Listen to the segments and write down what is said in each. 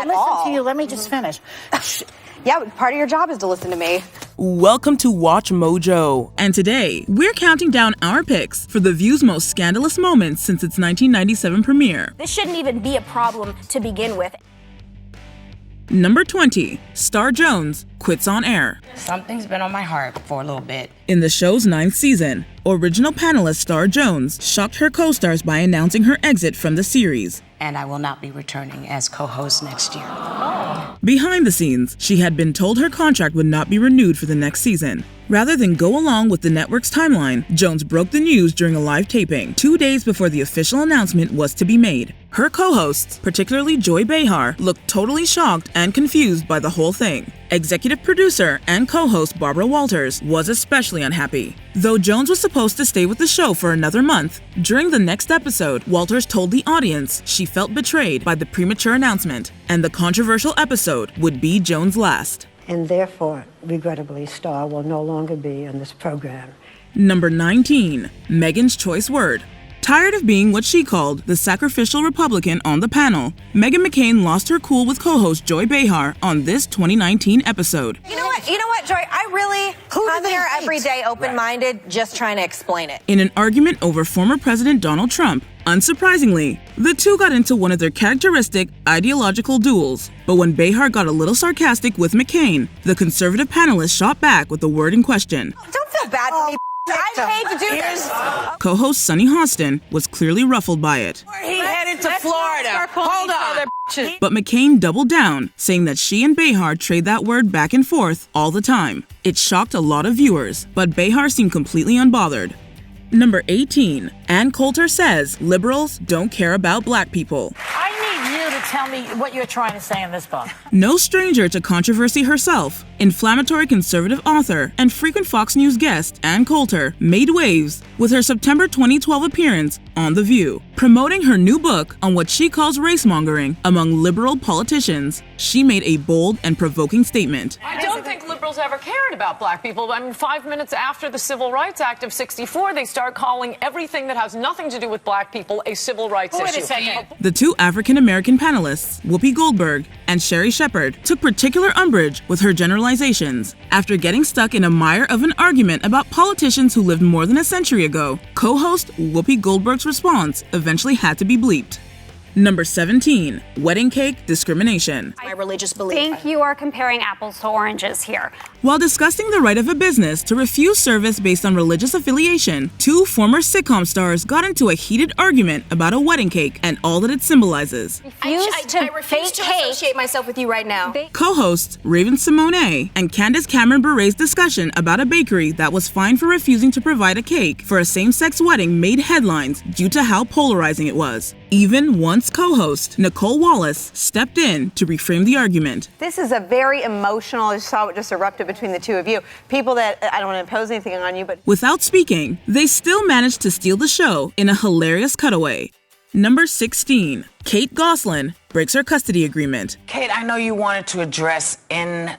I listen to you. Let me just finish. Yeah, part of your job is to listen to me. Welcome to Watch Mojo. And today, we're counting down our picks for The View's most scandalous moments since its 1997 premiere. This shouldn't even be a problem to begin with. Number 20, Star Jones quits on air. Something's been on my heart for a little bit. In the show's 9th season, original panelist Star Jones shocked her co-stars by announcing her exit from the series. And I will not be returning as co-host next year. Behind the scenes, she had been told her contract would not be renewed for the next season. Rather than go along with the network's timeline, Jones broke the news during a live taping 2 days before the official announcement was to be made. Her co-hosts, particularly Joy Behar, looked totally shocked and confused by the whole thing. Executive producer and co-host Barbara Walters was especially unhappy. Though Jones was supposed to stay with the show for another month, during the next episode, Walters told the audience she felt betrayed by the premature announcement, and the controversial episode would be Jones' last. And therefore, regrettably, Star will no longer be on this program. Number 19, Meghan's choice word. Tired of being what she called the sacrificial Republican on the panel, Meghan McCain lost her cool with co-host Joy Behar on this 2019 episode. You know what, Joy? I really come here every day open-minded, just trying to explain it. In an argument over former President Donald Trump, unsurprisingly, the two got into one of their characteristic ideological duels. But when Behar got a little sarcastic with McCain, the conservative panelist shot back with the word in question. Don't feel bad for me. I paid to do this. Co-host Sunny Hostin was clearly ruffled by it. He headed to Florida. Hold on. But McCain doubled down, saying that she and Behar trade that word back and forth all the time. It shocked a lot of viewers, but Behar seemed completely unbothered. Number 18, Ann Coulter says liberals don't care about black people. I need you to tell me what you're trying to say in this book. No stranger to controversy herself, inflammatory conservative author and frequent Fox News guest Ann Coulter made waves with her September 2012 appearance on The View, promoting her new book on what she calls race-mongering among liberal politicians. She made a bold and provoking statement. I don't think liberals ever cared about black people. I mean, 5 minutes after the Civil Rights Act of '64, they start calling everything that has nothing to do with black people a civil rights issue. Wait a second. The two African-American panelists, Whoopi Goldberg and Sherry Shepard, took particular umbrage with her generalizations. After getting stuck in a mire of an argument about politicians who lived more than a century ago, co-host Whoopi Goldberg's response eventually had to be bleeped. Number 17, wedding cake discrimination. My religious belief. I think you are comparing apples to oranges here. While discussing the right of a business to refuse service based on religious affiliation, two former sitcom stars got into a heated argument about a wedding cake and all that it symbolizes. I refuse to associate myself with you right now. Co-hosts Raven-Symoné and Candace Cameron Bure's discussion about a bakery that was fined for refusing to provide a cake for a same-sex wedding made headlines due to how polarizing it was. Even once co-host Nicole Wallace stepped in to reframe the argument. This is a very emotional, I saw what just erupted between the two of you. People that, I don't want to impose anything on you, but... Without speaking, they still managed to steal the show in a hilarious cutaway. Number 16, Kate Gosselin breaks her custody agreement. Kate, I know you wanted to address In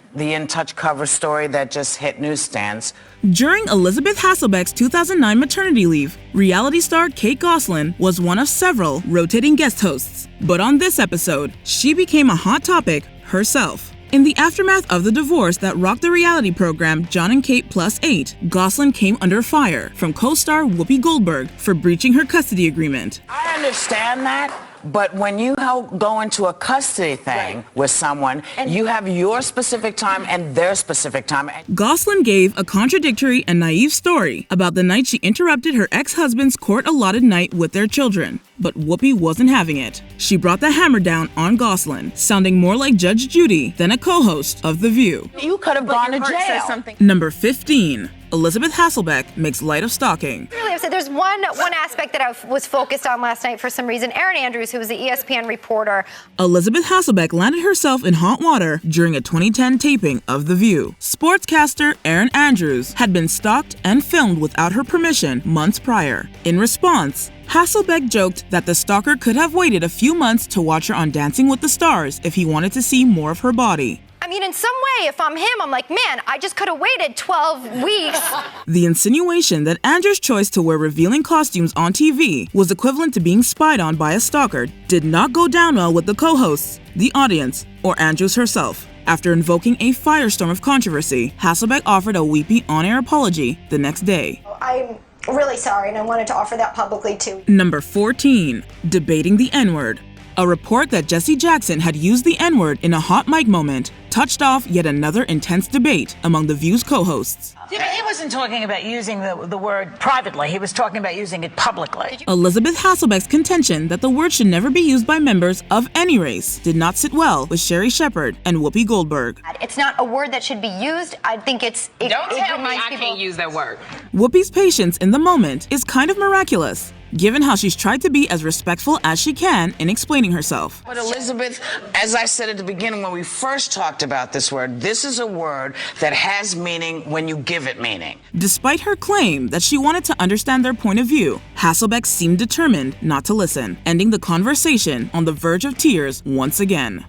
Touch cover story that just hit newsstands. During Elisabeth Hasselbeck's 2009 maternity leave, reality star Kate Gosselin was one of several rotating guest hosts. But on this episode, she became a hot topic herself. In the aftermath of the divorce that rocked the reality program John and Kate Plus 8, Gosselin came under fire from co-star Whoopi Goldberg for breaching her custody agreement. I understand that, but when you go into a custody thing with someone, you have your specific time and their specific time. Gosselin gave a contradictory and naive story about the night she interrupted her ex-husband's court-allotted night with their children. But Whoopi wasn't having it. She brought the hammer down on Gosselin, sounding more like Judge Judy than a co-host of The View. You could have gone to jail. Number 15, Elisabeth Hasselbeck makes light of stalking. Really upset. There's one aspect that I was focused on last night for some reason. Erin Andrews, who was the ESPN reporter. Elizabeth Hasselbeck landed herself in hot water during a 2010 taping of The View. Sportscaster Erin Andrews had been stalked and filmed without her permission months prior. In response, Hasselbeck joked that the stalker could have waited a few months to watch her on Dancing with the Stars if he wanted to see more of her body. I mean, in some way, if I'm him, I'm like, man, I just could have waited 12 weeks. The insinuation that Andrew's choice to wear revealing costumes on TV was equivalent to being spied on by a stalker did not go down well with the co-hosts, the audience, or Andrews herself. After invoking a firestorm of controversy, Hasselbeck offered a Whoopi on-air apology the next day. I'm really sorry, and I wanted to offer that publicly too. Number 14. Debating the N-word. A report that Jesse Jackson had used the N-word in a hot mic moment touched off yet another intense debate among The View's co-hosts. Yeah, but he wasn't talking about using the word privately. He was talking about using it publicly. Elisabeth Hasselbeck's contention that the word should never be used by members of any race did not sit well with Sherry Shepherd and Whoopi Goldberg. It's not a word that should be used. I think Don't tell me I can't use that word. Whoopi's patience in the moment is kind of miraculous, given how she's tried to be as respectful as she can in explaining herself. But Elisabeth, as I said at the beginning when we first talked about this word, this is a word that has meaning when you give it meaning. Despite her claim that she wanted to understand their point of view, Hasselbeck seemed determined not to listen, ending the conversation on the verge of tears once again.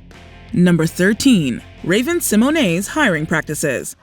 Number 13. Raven-Symoné's hiring practices.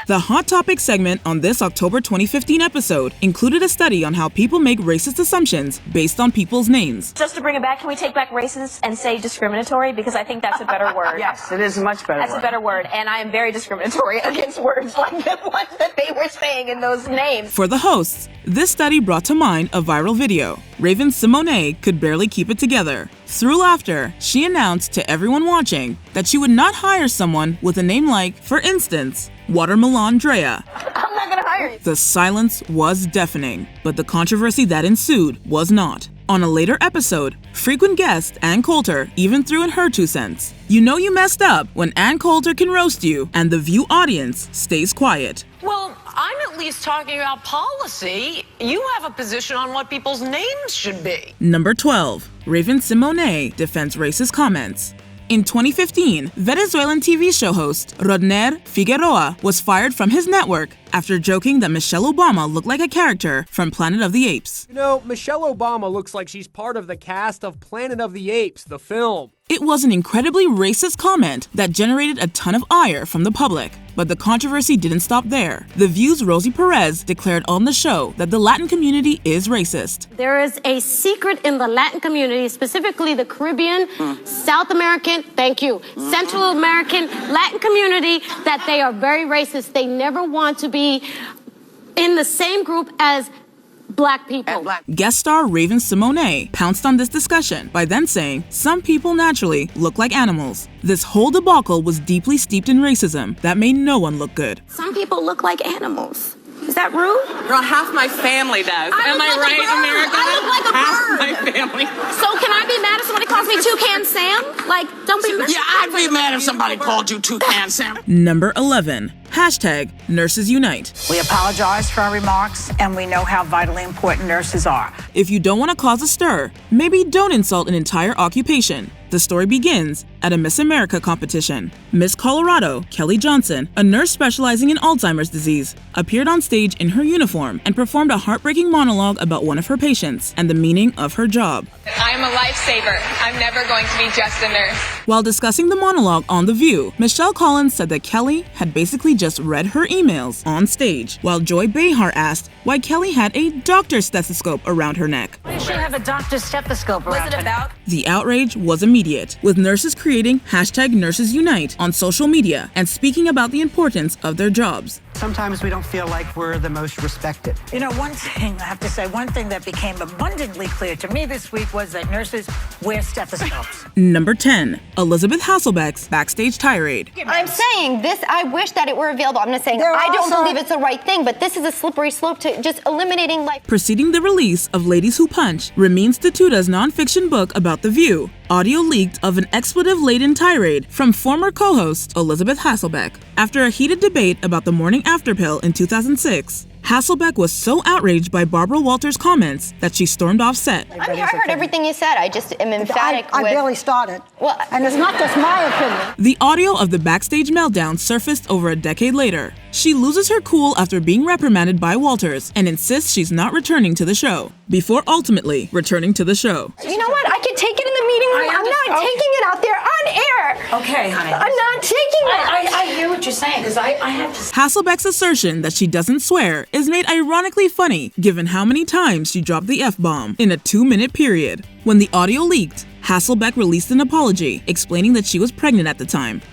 The Hot Topic segment on this October 2015 episode included a study on how people make racist assumptions based on people's names. Just to bring it back, can we take back racist and say discriminatory? Because I think that's a better word. Yes, it is a much better word. That's a better word, and I am very discriminatory against words like the ones that they were saying in those names. For the hosts, this study brought to mind a viral video. Raven-Symoné could barely keep it together. Through laughter, she announced to everyone watching that she would not hire someone with a name like, for instance, Watermelon Drea. I'm not gonna hire you. The silence was deafening, but the controversy that ensued was not. On a later episode, frequent guest Ann Coulter even threw in her 2 cents. You know you messed up when Ann Coulter can roast you and the View audience stays quiet. Well, I'm at least talking about policy. You have a position on what people's names should be. Number 12. Raven-Symoné defends racist comments. In 2015, Venezuelan TV show host Rodner Figueroa was fired from his network after joking that Michelle Obama looked like a character from Planet of the Apes. You know, Michelle Obama looks like she's part of the cast of Planet of the Apes, the film. It was an incredibly racist comment that generated a ton of ire from the public. But the controversy didn't stop there. The View's Rosie Perez declared on the show that the Latin community is racist. There is a secret in the Latin community, specifically the Caribbean, South American, Central American, Latin community, that they are very racist. They never want to be in the same group as Black people. Guest star Raven-Symoné pounced on this discussion by then saying some people naturally look like animals. This whole debacle was deeply steeped in racism that made no one look good. Some people look like animals. Is that rude? Girl, half my family does. Am I right, America? I look like a bird. Half my family. So can I be mad if somebody calls me Toucan Sam? Like, don't be mad. Yeah, I'd be mad if somebody called you Toucan Sam. Number 11. Hashtag NursesUnite. We apologize for our remarks, and we know how vitally important nurses are. If you don't want to cause a stir, maybe don't insult an entire occupation. The story begins at a Miss America competition. Miss Colorado, Kelly Johnson, a nurse specializing in Alzheimer's disease, appeared on stage in her uniform and performed a heartbreaking monologue about one of her patients and the meaning of her job. I'm a lifesaver. I'm never going to be just a nurse. While discussing the monologue on The View, Michelle Collins said that Kelly had basically just read her emails on stage, while Joy Behar asked why Kelly had a doctor's stethoscope around her neck. Why does she have a doctor's stethoscope around Was it about? The outrage was immediate, with nurses creating hashtag NursesUnite on social media and speaking about the importance of their jobs. Sometimes we don't feel like we're the most respected. You know, one thing, I have to say, one thing that became abundantly clear to me this week was that nurses wear stethoscopes. Number 10. Elisabeth Hasselbeck's backstage tirade. I'm saying this, I wish that it were available. I'm not saying I don't believe it's the right thing, but this is a slippery slope to just eliminating life. Preceding the release of Ladies Who Punch, Ramin Statuta's nonfiction book about The View, audio leaked of an expletive-laden tirade from former co-host Elisabeth Hasselbeck. After a heated debate about the morning after pill in 2006, Hasselbeck was so outraged by Barbara Walters' comments that she stormed off set. I heard everything you said. I just am emphatic I barely started. And it's not just my opinion. The audio of the backstage meltdown surfaced over a decade later. She loses her cool after being reprimanded by Walters and insists she's not returning to the show, before ultimately returning to the show. You know what? I can take it in the meeting room. I'm not taking it out there on air. Okay, honey. I'm not taking it. I hear what you're saying, because I have to... Hasselbeck's assertion that she doesn't swear is made ironically funny given how many times she dropped the F-bomb in a 2-minute period. When the audio leaked, Hasselbeck released an apology explaining that she was pregnant at the time.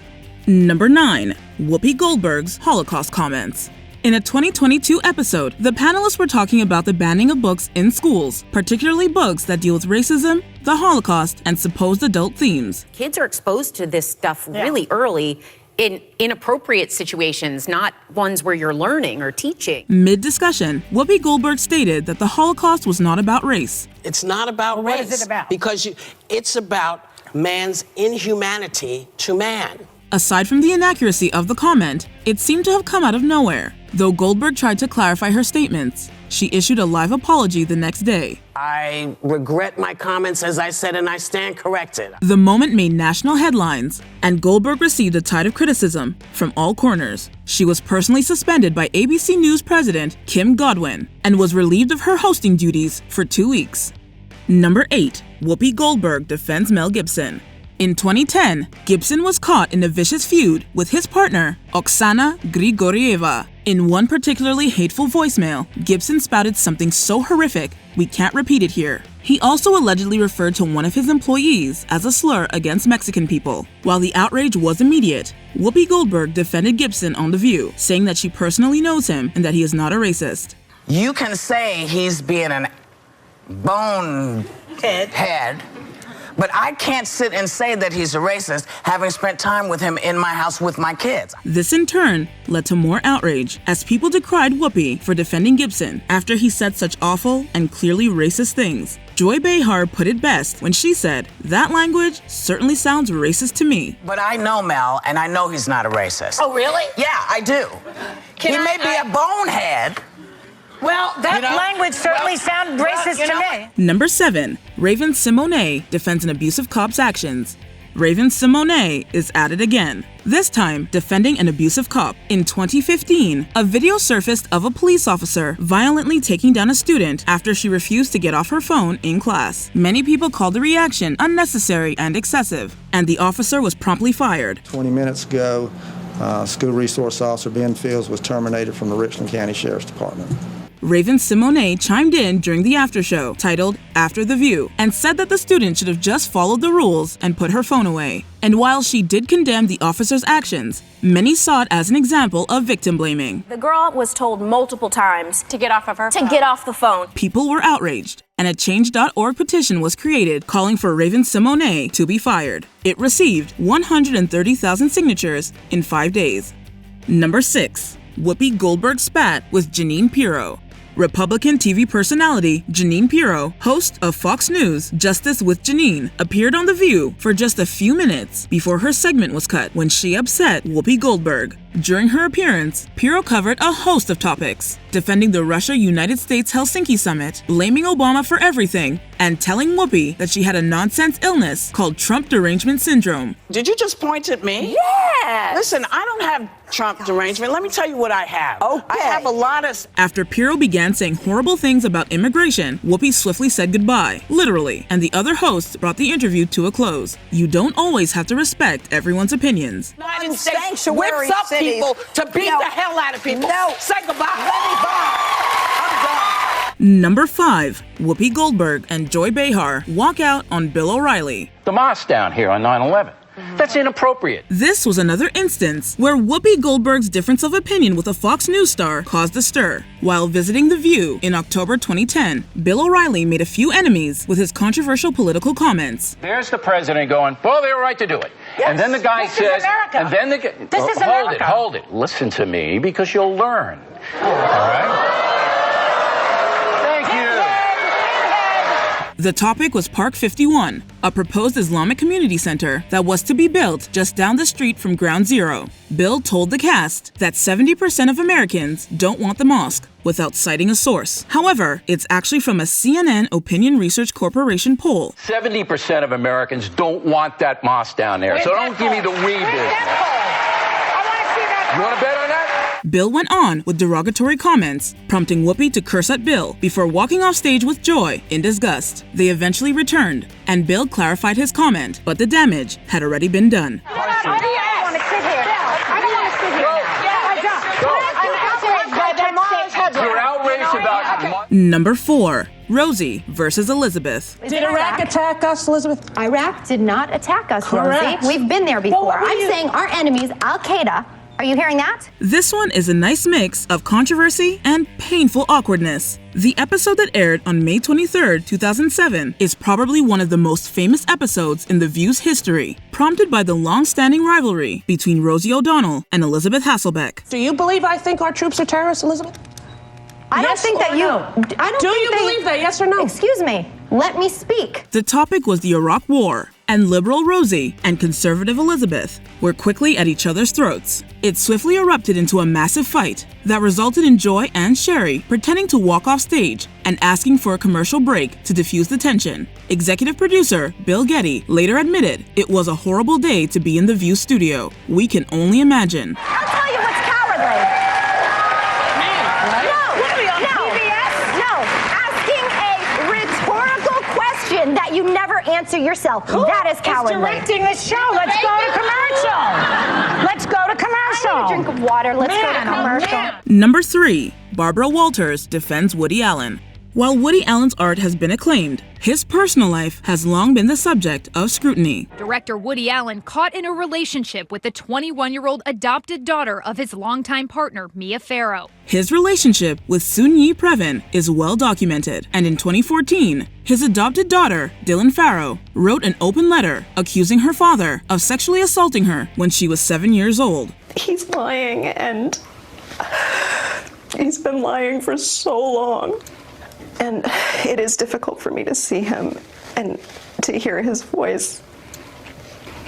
Number 9. Whoopi Goldberg's Holocaust comments. In a 2022 episode, the panelists were talking about the banning of books in schools, particularly books that deal with racism, the Holocaust, and supposed adult themes. Kids are exposed to this stuff really early in inappropriate situations, not ones where you're learning or teaching. Mid-discussion, Whoopi Goldberg stated that the Holocaust was not about race. It's not about race. What is it about? Because it's about man's inhumanity to man. Aside from the inaccuracy of the comment, it seemed to have come out of nowhere. Though Goldberg tried to clarify her statements, she issued a live apology the next day. I regret my comments, as I said, and I stand corrected. The moment made national headlines, and Goldberg received a tide of criticism from all corners. She was personally suspended by ABC News president Kim Godwin and was relieved of her hosting duties for 2 weeks. Number 8. Whoopi Goldberg defends Mel Gibson. In 2010, Gibson was caught in a vicious feud with his partner, Oksana Grigorieva. In one particularly hateful voicemail, Gibson spouted something so horrific, we can't repeat it here. He also allegedly referred to one of his employees as a slur against Mexican people. While the outrage was immediate, Whoopi Goldberg defended Gibson on The View, saying that she personally knows him and that he is not a racist. You can say he's being an bonehead, but I can't sit and say that he's a racist, having spent time with him in my house with my kids. This in turn led to more outrage, as people decried Whoopi for defending Gibson after he said such awful and clearly racist things. Joy Behar put it best when she said, "That language certainly sounds racist to me." But I know Mel, and I know he's not a racist. Oh, really? Yeah, I do. He may be a bonehead. Well, that language certainly sounds racist to me. Number 7. Raven-Symoné defends an abusive cop's actions. Raven-Symoné is at it again, this time defending an abusive cop. In 2015, a video surfaced of a police officer violently taking down a student after she refused to get off her phone in class. Many people called the reaction unnecessary and excessive, and the officer was promptly fired. 20 minutes ago, School Resource Officer Ben Fields was terminated from the Richland County Sheriff's Department. Raven-Symoné chimed in during the after show, titled After the View, and said that the student should have just followed the rules and put her phone away. And while she did condemn the officer's actions, many saw it as an example of victim blaming. The girl was told multiple times to get off of her phone. To get off the phone. People were outraged, and a Change.org petition was created calling for Raven-Symoné to be fired. It received 130,000 signatures in 5 days. Number 6. Whoopi Goldberg spat with Jeanine Pirro. Republican TV personality Jeanine Pirro, host of Fox News' Justice with Jeanine, appeared on The View for just a few minutes before her segment was cut when she upset Whoopi Goldberg. During her appearance, Pirro covered a host of topics, defending the Russia-United States Helsinki summit, blaming Obama for everything, and telling Whoopi that she had a nonsense illness called Trump derangement syndrome. Did you just point at me? Yes. Listen, I don't have Trump derangement. Let me tell you what I have. Okay. I have a lot of... After Pirro began saying horrible things about immigration, Whoopi swiftly said goodbye, literally, and the other hosts brought the interview to a close. You don't always have to respect everyone's opinions. United States whips up people to beat the hell out of people. No. Say goodbye. Let me go. I'm done. Number 5. Whoopi Goldberg and Joy Behar walk out on Bill O'Reilly. The mosque down here on 9/11. That's inappropriate. This was another instance where Whoopi Goldberg's difference of opinion with a Fox News star caused a stir. While visiting The View in October 2010, Bill O'Reilly made a few enemies with his controversial political comments. There's the president going, well, they have a right to do it. Yes, and then the guy says, and then the guy, hold it. Listen to me because you'll learn. All right? The topic was Park 51, a proposed Islamic community center that was to be built just down the street from Ground Zero. Bill told the cast that 70% of Americans don't want the mosque, without citing a source. However, it's actually from a CNN Opinion Research Corporation poll. 70% of Americans don't want that mosque down there, so don't give me the we business. I want to see that. You want to bet on that? Bill went on with derogatory comments, prompting Whoopi to curse at Bill before walking off stage with joy in disgust. They eventually returned, and Bill clarified his comment, but the damage had already been done. I don't want to sit here now. I don't want to sit here now. You're outraged about... Number 4. Rosie versus Elisabeth. Did Iraq attack us, Elizabeth? Iraq did not attack us, Correct. Rosie. We've been there before. Well, I'm saying our enemies, Al-Qaeda. Are you hearing that? This one is a nice mix of controversy and painful awkwardness. The episode that aired on May 23, 2007 is probably one of the most famous episodes in The View's history, prompted by the long-standing rivalry between Rosie O'Donnell and Elisabeth Hasselbeck. Do you believe I think our troops are terrorists, Elizabeth? I don't think that you... Do you believe that, yes or no? Excuse me. Let me speak. The topic was the Iraq War, and liberal Rosie and conservative Elisabeth were quickly at each other's throats. It swiftly erupted into a massive fight that resulted in Joy and Sherry pretending to walk off stage and asking for a commercial break to diffuse the tension. Executive producer Bill Getty later admitted it was a horrible day to be in the View studio. We can only imagine. I'll tell you what's cowardly. That you never answer yourself. That is cowardly. Who's directing the show? Let's go to commercial. Let's go to commercial. I need a drink of water. Let's go to commercial. Number 3. Barbara Walters defends Woody Allen. While Woody Allen's art has been acclaimed, his personal life has long been the subject of scrutiny. Director Woody Allen caught in a relationship with the 21-year-old adopted daughter of his longtime partner, Mia Farrow. His relationship with Soon-Yi Previn is well documented, and in 2014, his adopted daughter, Dylan Farrow, wrote an open letter accusing her father of sexually assaulting her when she was 7 years old. He's lying, and he's been lying for so long. And it is difficult for me to see him and to hear his voice.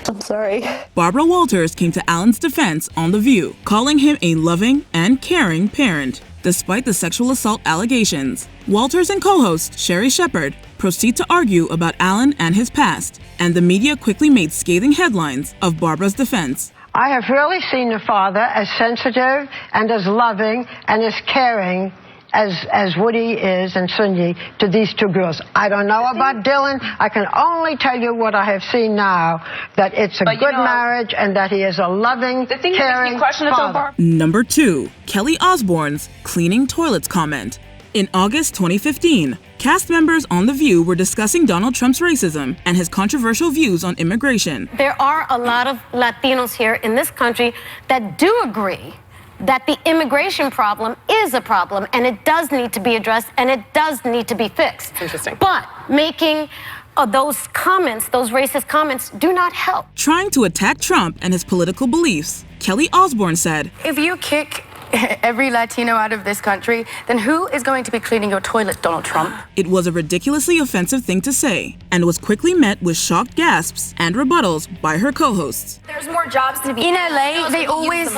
I'm sorry. Barbara Walters came to Allen's defense on The View, calling him a loving and caring parent. Despite the sexual assault allegations, Walters and co-host Sherry Shepherd proceed to argue about Allen and his past, and the media quickly made scathing headlines of Barbara's defense. I have rarely seen a father as sensitive and as loving and as caring as Woody is and Soon-Yi to these two girls. I don't know about Dylan. I can only tell you what I have seen now, that it's a good marriage and that he is a loving, caring father. Number 2. Kelly Osborne's cleaning toilets comment. In August 2015, cast members on The View were discussing Donald Trump's racism and his controversial views on immigration. There are a lot of Latinos here in this country that do agree that the immigration problem is a problem and it does need to be addressed and it does need to be fixed. Interesting. But making those comments, those racist comments, do not help. Trying to attack Trump and his political beliefs, Kelly Osborne said, "If you kick every Latino out of this country, then who is going to be cleaning your toilet, Donald Trump?" It was a ridiculously offensive thing to say, and was quickly met with shocked gasps and rebuttals by her co-hosts. There's more jobs to be in LA. They always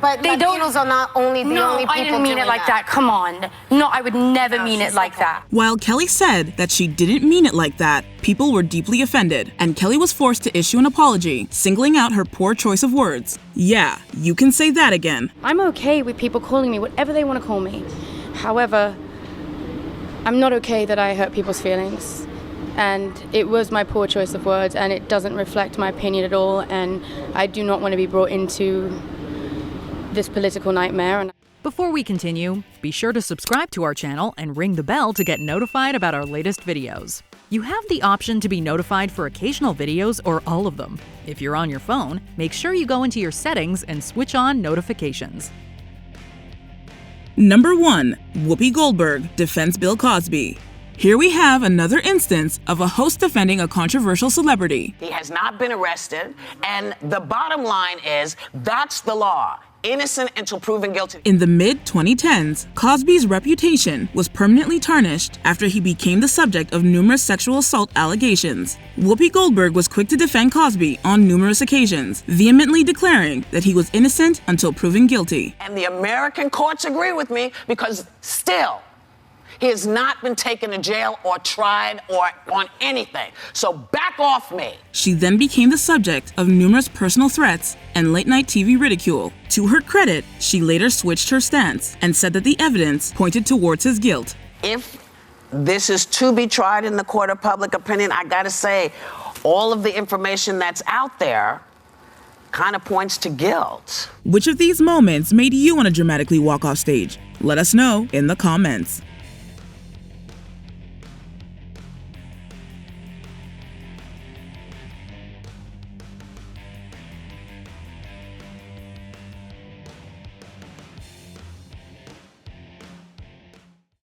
But they don't. Latinos are not only the only people I didn't mean it doing like that. Come on. No, I would never mean it like that. While Kelly said that she didn't mean it like that, people were deeply offended, and Kelly was forced to issue an apology, singling out her poor choice of words. Yeah, you can say that again. I'm okay with people calling me whatever they want to call me. However, I'm not okay that I hurt people's feelings. And it was my poor choice of words, and it doesn't reflect my opinion at all, and I do not want to be brought into this political nightmare. Before we continue, be sure to subscribe to our channel and ring the bell to get notified about our latest videos. You have the option to be notified for occasional videos or all of them. If you're on your phone, make sure you go into your settings and switch on notifications. Number 1. Whoopi Goldberg defends Bill Cosby. Here we have another instance of a host defending a controversial celebrity. He has not been arrested, and the bottom line is that's the law. Innocent until proven guilty. In the mid-2010s, Cosby's reputation was permanently tarnished after he became the subject of numerous sexual assault allegations. Whoopi Goldberg was quick to defend Cosby on numerous occasions, vehemently declaring that he was innocent until proven guilty. And the American courts agree with me because still, He has not been taken to jail or tried or on anything. So back off me. She then became the subject of numerous personal threats and late-night TV ridicule. To her credit, she later switched her stance and said that the evidence pointed towards his guilt. If this is to be tried in the court of public opinion, I gotta say, all of the information that's out there kind of points to guilt. Which of these moments made you want to dramatically walk off stage? Let us know in the comments.